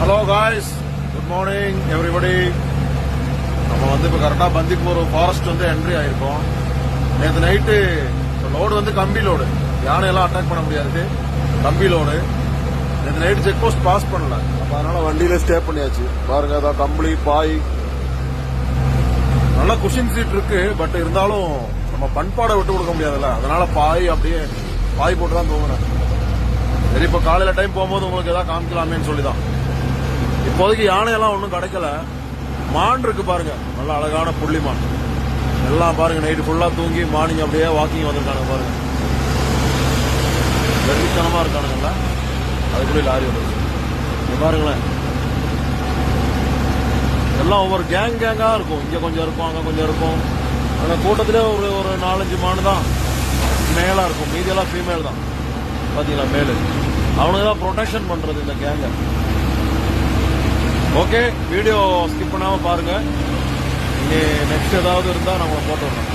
Hello guys, good morning everybody. நம்ம வந்து இப்போ கரெக்டாக பந்திப்பூர் ஃபாரஸ்ட் வந்து என்ட்ரி ஆயிருக்கோம். நேற்று நைட்டு லோடு வந்து கம்பி லோடு, யானையெல்லாம் அட்டாக் பண்ண முடியாது, கம்பி லோடு. நேற்று நைட்டு செக் போஸ்ட் பாஸ் பண்ணல, அப்போ அதனால வண்டியில ஸ்டே பண்ணியாச்சு. பாருங்க, அதான் கம்பளி பாய், நல்லா குஷின் சீட் இருக்கு. பட் இருந்தாலும் நம்ம பண்பாடை விட்டு கொடுக்க முடியாதுல்ல, அதனால பாய் அப்படியே பாய் போட்டு தான் தூங்குறேன். சரி, இப்போ காலையில டைம் போகும்போது உங்களுக்கு ஏதாவது காமிக்கலாமேன்னு சொல்லிதான். இப்போதைக்கு யானையெல்லாம் ஒன்றும் கிடைக்கல. மான் இருக்கு பாருங்க, நல்ல அழகான புள்ளி மான் எல்லாம் பாருங்க. நைட்டு ஃபுல்லா தூங்கி மார்னிங் அப்படியே வாக்கிங் வந்திருக்காங்க பாருங்க. வெறித்தனமா இருக்கானுங்களா, அதுக்குள்ளே லாரி வருது பாருங்களேன். எல்லாம் ஒவ்வொரு கேங்கா இருக்கும். இங்க கொஞ்சம் இருக்கும், அங்க கொஞ்சம் இருக்கும். அந்த கூட்டத்திலே ஒரு 4-5 மான் தான் மேலா இருக்கும், மீதியெல்லாம் ஃபீமேல் தான். பாத்தீங்களா, மேலு அவனுக்கு தான் ப்ரொடெக்ஷன் பண்றது இந்த கேங்க. ஓகே, வீடியோ ஸ்கிப் பண்ணாம பாருங்க. இங்கே நெக்ஸ்ட் ஏதாவது இருந்தா நான் போட்டு விடுறேன்.